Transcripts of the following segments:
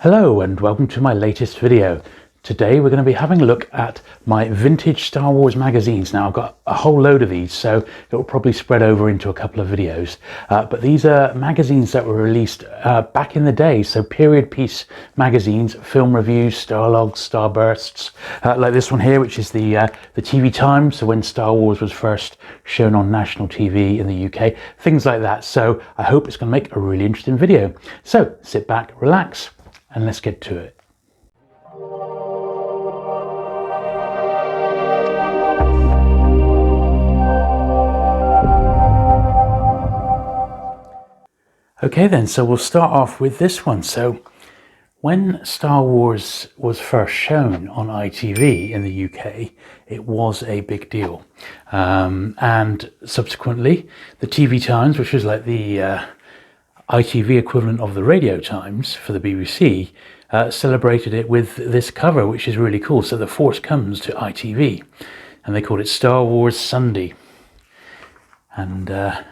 Hello and welcome to my latest video. Today we're going to be having a look at my vintage Star Wars magazines. Now I've got a whole load of these, so it will probably spread over into a couple of videos. But these are magazines that were released back in the day, so period piece magazines, film reviews, Starlogs, Starbursts, like this one here, which is the TV time, so when Star Wars was first shown on national TV in the UK, things like that. So I hope it's going to make a really interesting video. So sit back, relax, and let's get to it. Okay then, so we'll start off with this one. So when Star Wars was first shown on ITV in the UK, it was a big deal. And subsequently, the TV Times, which was like the ITV equivalent of the Radio Times for the BBC, celebrated it with this cover, which is really cool. So the Force comes to ITV, and they called it Star Wars Sunday. And there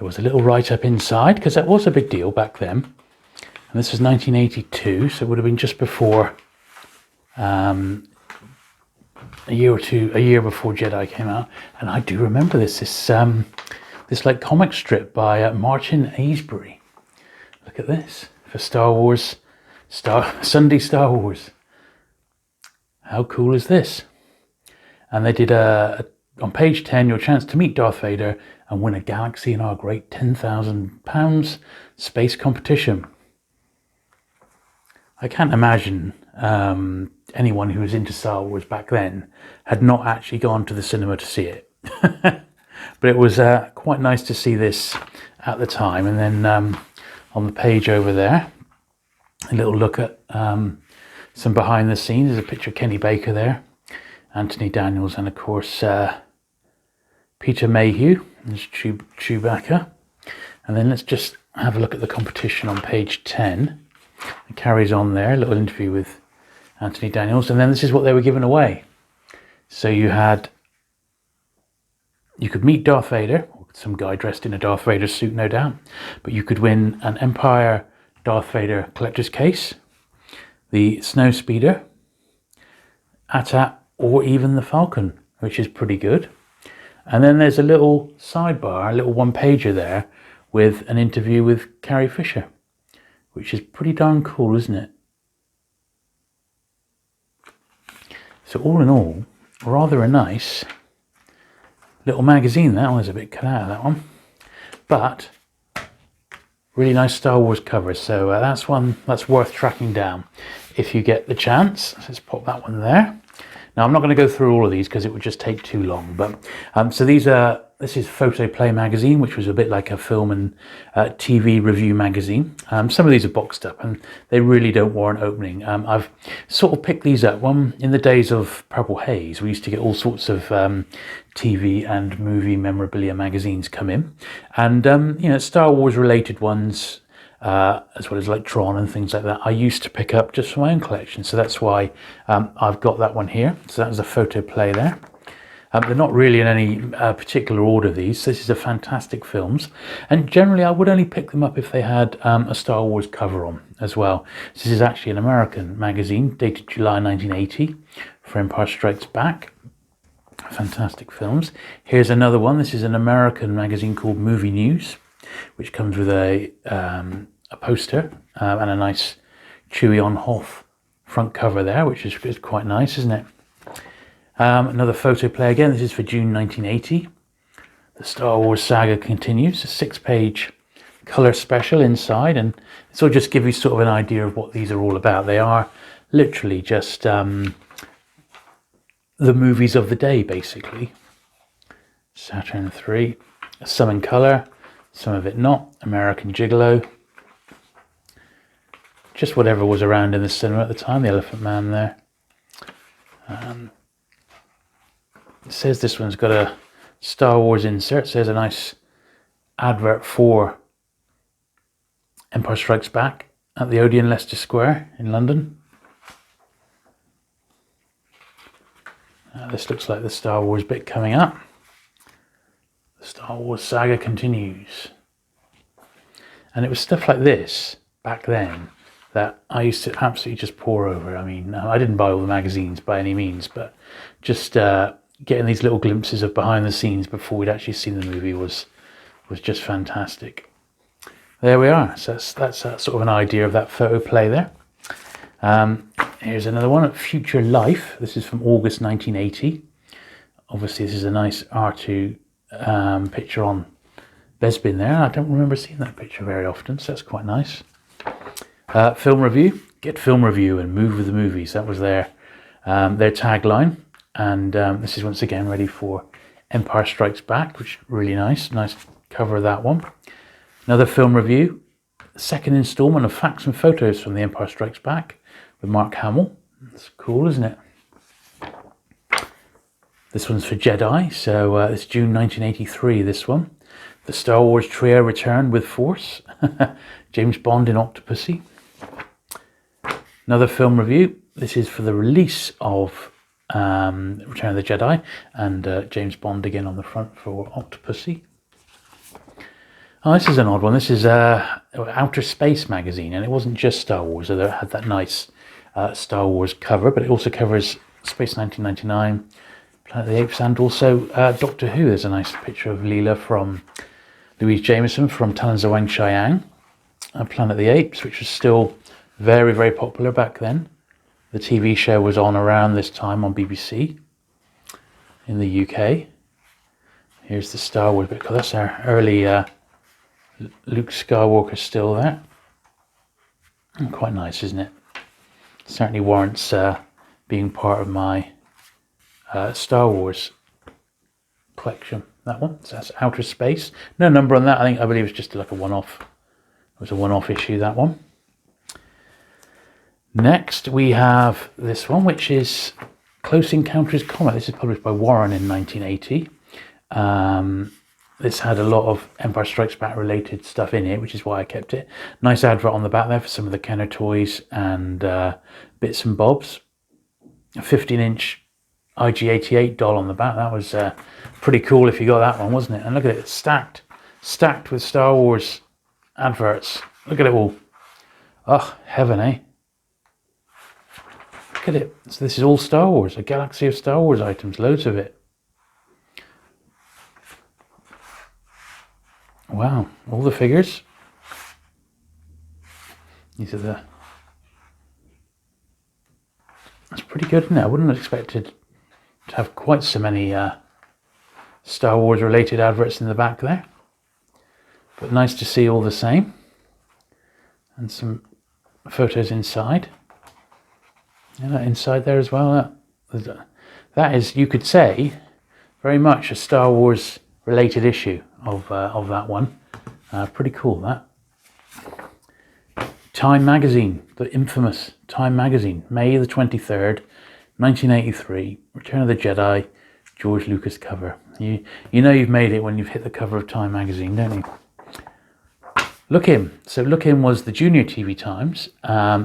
was a little write-up inside, because that was a big deal back then. And this was 1982, so it would have been just before, a year before Jedi came out. And I do remember this like comic strip by Martin Aisbury. Look at this, for Star Wars, Sunday Star Wars. How cool is this? And they did on page 10, your chance to meet Darth Vader and win a galaxy in our great £10,000 space competition. I can't imagine anyone who was into Star Wars back then had not actually gone to the cinema to see it. But it was quite nice to see this at the time. And then on the page over there, a little look at some behind the scenes. There's a picture of Kenny Baker there, Anthony Daniels, and of course Peter Mayhew. There's Chewbacca. And then let's just have a look at the competition on page 10. It carries on there, a little interview with Anthony Daniels. And then this is what they were giving away. So you could meet Darth Vader, some guy dressed in a Darth Vader suit, no doubt. But you could win an Empire Darth Vader collector's case, the Snowspeeder, AT-AT, or even the Falcon, which is pretty good. And then there's a little sidebar, a little one-pager there with an interview with Carrie Fisher, which is pretty darn cool, isn't it? So all in all, rather a nice little magazine. That one was a bit cut out of that one, but really nice Star Wars cover. So that's one that's worth tracking down if you get the chance. Let's pop that one there. Now I'm not going to go through all of these because it would just take too long. But so this is Photoplay magazine, which was a bit like a film and TV review magazine. Some of these are boxed up and they really don't warrant opening. I've sort of picked these up. In the days of Purple Haze, we used to get all sorts of TV and movie memorabilia magazines come in, and Star Wars related ones, as well as like Tron and things like that, I used to pick up just for my own collection. So that's why I've got that one here. So that was a Photoplay there. They're not really in any particular order, these. This is a Fantastic Films, and generally I would only pick them up if they had a Star Wars cover on as well. This is actually an American magazine dated July 1980 for Empire Strikes Back. Fantastic Films. Here's another one. This is an American magazine called Movie News, which comes with a poster and a nice Chewie on Hoth front cover there, which is quite nice, isn't it? Another Photoplay again. This is for June 1980. The Star Wars saga continues. A 6-page colour special inside, and this will just give you sort of an idea of what these are all about. They are literally just the movies of the day, basically. Saturn 3, some in colour, some of it not. American Gigolo. Just whatever was around in the cinema at the time. The Elephant Man there. It says this one's got a Star Wars insert. It says a nice advert for Empire Strikes Back at the Odeon Leicester Square in London. This looks like the Star Wars bit coming up. The Star Wars saga continues. And it was stuff like this back then that I used to absolutely just pore over. I mean, I didn't buy all the magazines by any means, but just getting these little glimpses of behind the scenes before we'd actually seen the movie was just fantastic. There we are. So that's sort of an idea of that photoplay there. Here's another one, Future Life. This is from August 1980. Obviously, this is a nice R2 picture on Bespin there. I don't remember seeing that picture very often, so that's quite nice. Film review. Get film review and move with the movies. That was their tagline. And this is once again ready for Empire Strikes Back, which is really nice. Nice cover of that one. Another film review. Second installment of Facts and Photos from The Empire Strikes Back with Mark Hamill. That's cool, isn't it? This one's for Jedi, so it's June 1983, this one. The Star Wars trio returned with force. James Bond in Octopussy. Another film review. This is for the release of Return of the Jedi, and James Bond again on the front for Octopussy. Oh, this is an odd one. This is Outer Space Magazine, and it wasn't just Star Wars, although it had that nice Star Wars cover, but it also covers Space 1999, Planet of the Apes, and also Doctor Who. There's a nice picture of Leela from Louise Jameson from Talons of Wang Chiang, Planet of the Apes, which was still very, very popular back then. The TV show was on around this time on BBC in the UK. Here's the Star Wars bit, because that's our early Luke Skywalker still there. And quite nice, isn't it? Certainly warrants being part of my Star Wars collection. That one. So that's Outer Space. No number on that. I believe it's just like a one-off. It was a one-off issue, that one. Next we have this one, which is Close Encounters comic. This is published by Warren in 1980. This had a lot of Empire Strikes Back related stuff in it, which is why I kept it. Nice advert on the back there for some of the Kenner toys and bits and bobs. A 15-inch IG-88 doll on the back. That was pretty cool if you got that one, wasn't it? And look at it, stacked with Star Wars adverts. Look at it all. Oh, heaven, eh? Look at it. So this is all Star Wars, a galaxy of Star Wars items, loads of it. Wow, all the figures. These are that's pretty good, isn't it? I wouldn't have expected to have quite so many Star Wars related adverts in the back there. But nice to see all the same. And some photos inside. Yeah, inside there as well. That is, you could say, very much a Star Wars related issue of that one. Pretty cool, that. Time Magazine, the infamous Time Magazine, May the 23rd, 1983, Return of the Jedi, George Lucas cover. You know you've made it when you've hit the cover of Time Magazine, don't you? Look In. So Look In was the Junior TV Times.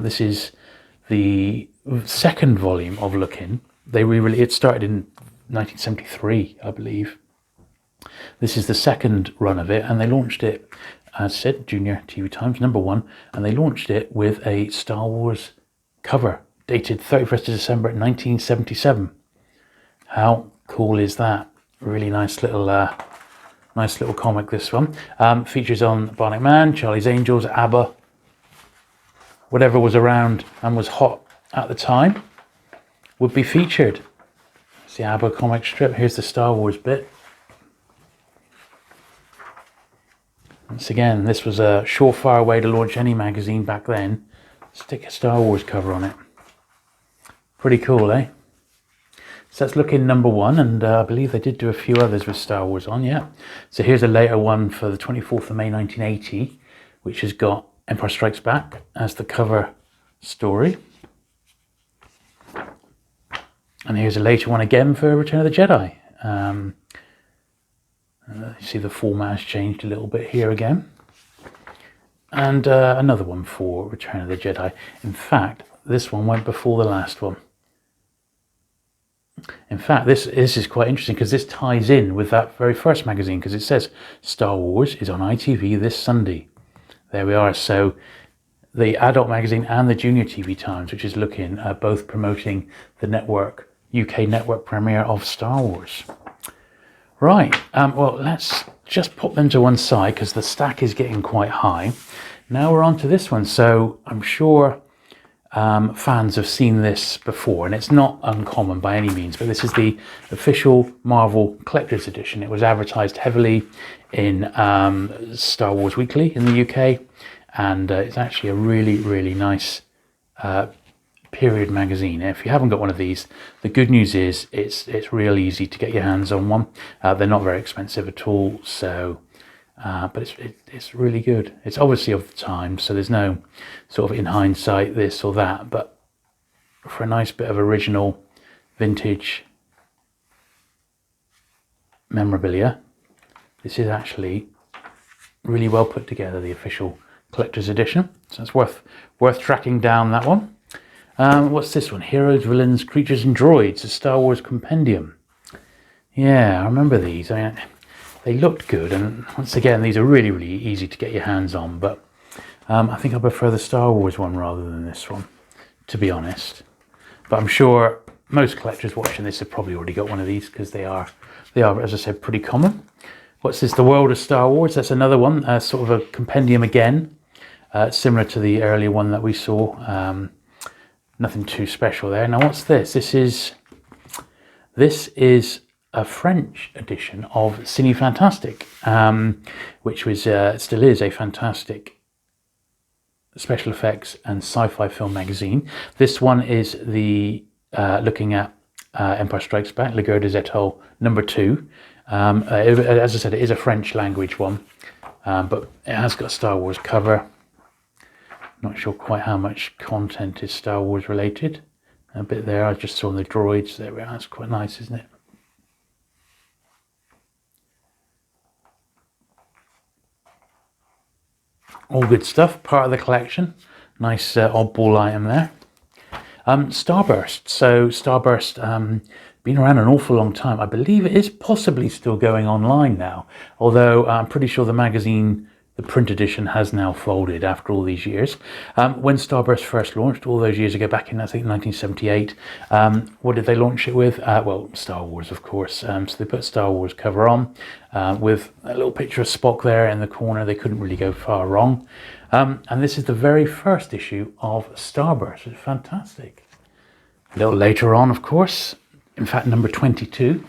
This is the second volume of Look In. It started in 1973, I believe. This is the second run of it, and they launched it, as said, Junior TV Times, #1, and they launched it with a Star Wars cover, dated 31st of December 1977. How cool is that? Really nice little comic, this one. Features on Bionic Man, Charlie's Angels, ABBA, whatever was around and was hot at the time would be featured. It's the ABBA comic strip. Here's the Star Wars bit. Once again, this was a surefire way to launch any magazine back then. Stick a Star Wars cover on it. Pretty cool, eh? So that's Look In #1, and I believe they did do a few others with Star Wars on, yeah. So here's a later one for the 24th of May 1980, which has got Empire Strikes Back as the cover story. And here's a later one again for Return of the Jedi. You see the format has changed a little bit here again. And another one for Return of the Jedi. In fact, this one went before the last one. In fact, this is quite interesting because this ties in with that very first magazine, because it says Star Wars is on ITV this Sunday. There we are. So the adult magazine and the Junior TV Times, which is looking both promoting the UK network premiere of Star Wars. Right, well, let's just put them to one side because the stack is getting quite high. Now we're on to this one. So I'm sure fans have seen this before, and it's not uncommon by any means, but this is the official Marvel Collector's Edition. It was advertised heavily in Star Wars Weekly in the UK, and it's actually a really, really nice period magazine. If you haven't got one of these, the good news is it's real easy to get your hands on one. They're not very expensive at all, so but it's really good. It's obviously of the time, so there's no sort of in hindsight this or that, but for a nice bit of original vintage memorabilia, this is actually really well put together, the official collector's edition. So it's worth tracking down, that one. What's this one? Heroes, Villains, Creatures and Droids, a Star Wars compendium. Yeah, I remember these. I mean, they looked good, and once again, these are really, really easy to get your hands on, but I think I prefer the Star Wars one rather than this one, to be honest. But I'm sure most collectors watching this have probably already got one of these, because they are, as I said, pretty common. What's this? The World of Star Wars. That's another one, sort of a compendium again, similar to the earlier one that we saw. Nothing too special there. Now, what's this? This is a French edition of Ciné Fantastique, which was still is a fantastic special effects and sci-fi film magazine. This one is the looking at Empire Strikes Back, La Guerre des Étoiles #2. As I said, it is a French language one, but it has got a Star Wars cover. Not sure quite how much content is Star Wars related. A bit there, I just saw the droids there. That's quite nice, isn't it? All good stuff, part of the collection. Nice oddball item there. Starburst. So Starburst, been around an awful long time. I believe it is possibly still going online now, although I'm pretty sure the magazine, the print edition, has now folded after all these years. When Starburst first launched all those years ago, back in I think 1978, what did they launch it with? Well, Star Wars, of course. So they put Star Wars cover on with a little picture of Spock there in the corner. They couldn't really go far wrong. And this is the very first issue of Starburst. It's fantastic. A little later on, of course, in fact, number 22,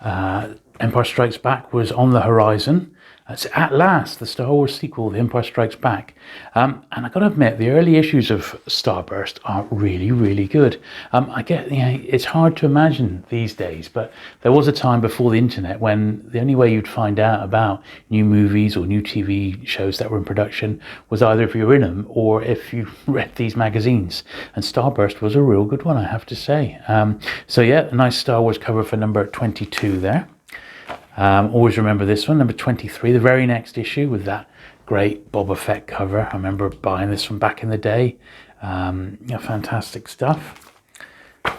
Empire Strikes Back was on the horizon. It's at last the Star Wars sequel, The Empire Strikes Back. And I got to admit, the early issues of Starburst are really, really good. I get, it's hard to imagine these days, but there was a time before the internet when the only way you'd find out about new movies or new TV shows that were in production was either if you were in them or if you read these magazines. And Starburst was a real good one, I have to say. So yeah, a nice Star Wars cover for number 22 there. Always remember this one, number 23, the very next issue with that great Boba Fett cover. I remember buying this from back in the day. Fantastic stuff.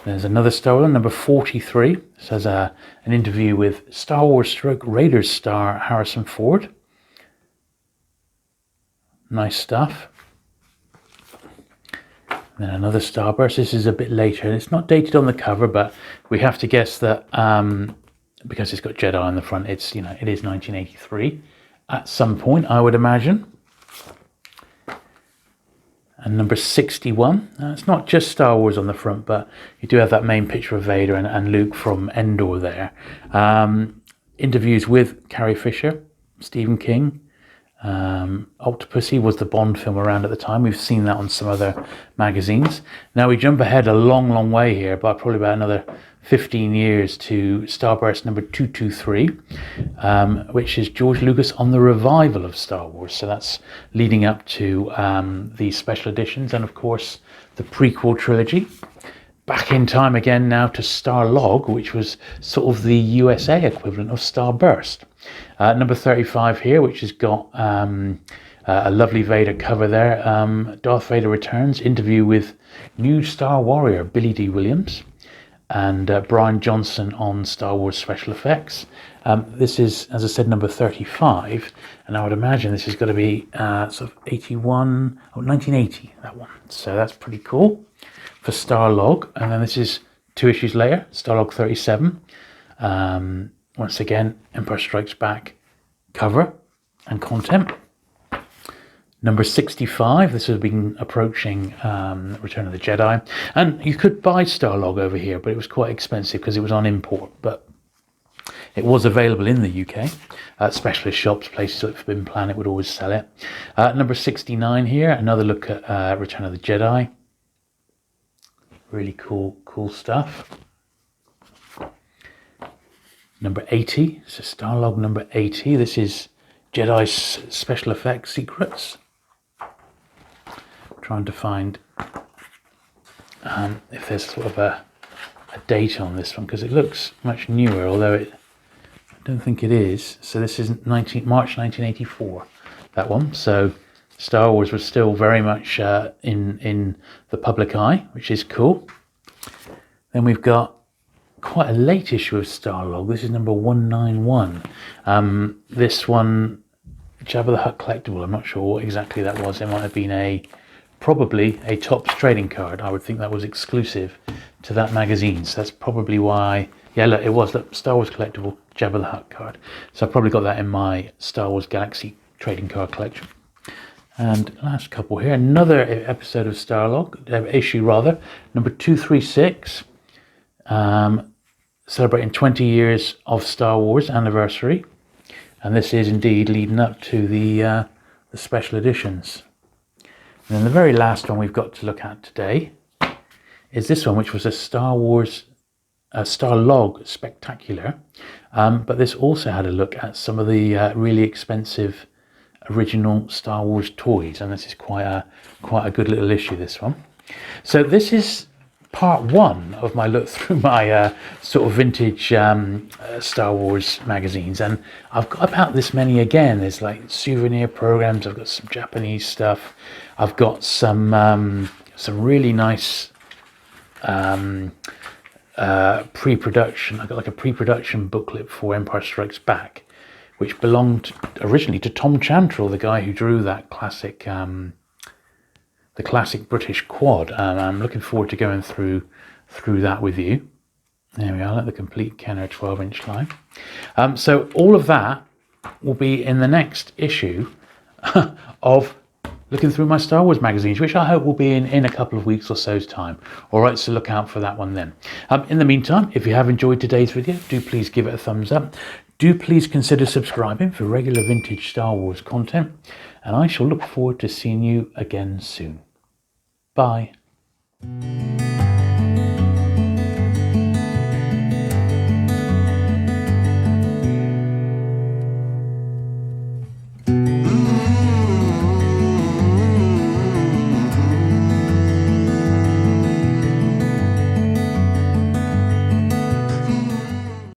There's another Star Wars, number 43. This has an interview with Star Wars / Raiders star Harrison Ford. Nice stuff. And then another Starburst. This is a bit later. It's not dated on the cover, but we have to guess that because it's got Jedi on the front, it is 1983 at some point, I would imagine. And number 61, it's not just Star Wars on the front, but you do have that main picture of Vader and Luke from Endor there. Interviews with Carrie Fisher, Stephen King. Octopussy was the Bond film around at the time. We've seen that on some other magazines. Now we jump ahead a long, long way here, but probably about another 15 years to Starburst number 223, which is George Lucas on the revival of Star Wars. So that's leading up to the special editions and, of course, the prequel trilogy. Back in time again now to Starlog, which was sort of the USA equivalent of Starburst. Number 35 here, which has got a lovely Vader cover there. Darth Vader Returns, interview with new Star Warrior Billy D. Williams. and Brian Johnson on Star Wars special effects. This is, as I said, number 35, and I would imagine this is going to be sort of 1980, that one. So that's pretty cool for Starlog. And then this is 2 issues later, Starlog 37. Once again, Empire Strikes Back cover and content. Number 65, this has been approaching Return of the Jedi. And you could buy Starlog over here, but it was quite expensive because it was on import. But it was available in the UK. Specialist shops, places like Forbidden Planet would always sell it. Number 69 here, another look at Return of the Jedi. Really cool stuff. Number 80, so Starlog number 80. This is Jedi special effects secrets. Trying to find if there's sort of a date on this one, because it looks much newer, although I don't think it is. So this is March 1984, that one. So Star Wars was still very much in the public eye, which is cool. Then we've got quite a late issue of Starlog. This is number 191. This one, Jabba the Hutt collectible. I'm not sure what exactly that was. It might have been probably a Topps trading card. I would think that was exclusive to that magazine. So that's probably why. Yeah, look, it was the Star Wars collectible Jabba the Hutt card. So I probably got that in my Star Wars Galaxy trading card collection. And last couple here, another episode of Starlog, issue rather, number 236. Celebrating 20 years of Star Wars anniversary, and this is indeed leading up to the special editions. And then the very last one we've got to look at today is this one, which was a Starlog Spectacular, but this also had a look at some of the really expensive original Star Wars toys, and this is quite a good little issue, this one. So this is part 1 of my look through my sort of vintage Star Wars magazines, and I've got about this many again. There's like souvenir programs, I've got some Japanese stuff, I've got some really nice pre-production. I got like a pre-production booklet for Empire Strikes Back, which belonged originally to Tom Chantrell, the guy who drew that classic the classic British quad. I'm looking forward to going through that with you. There we are, like the complete Kenner 12-inch line. So all of that will be in the next issue of looking through my Star Wars magazines, which I hope will be in a couple of weeks or so's time. All right, so look out for that one then. In the meantime, if you have enjoyed today's video, do please give it a thumbs up. Do please consider subscribing for regular vintage Star Wars content, and I shall look forward to seeing you again soon. Bye.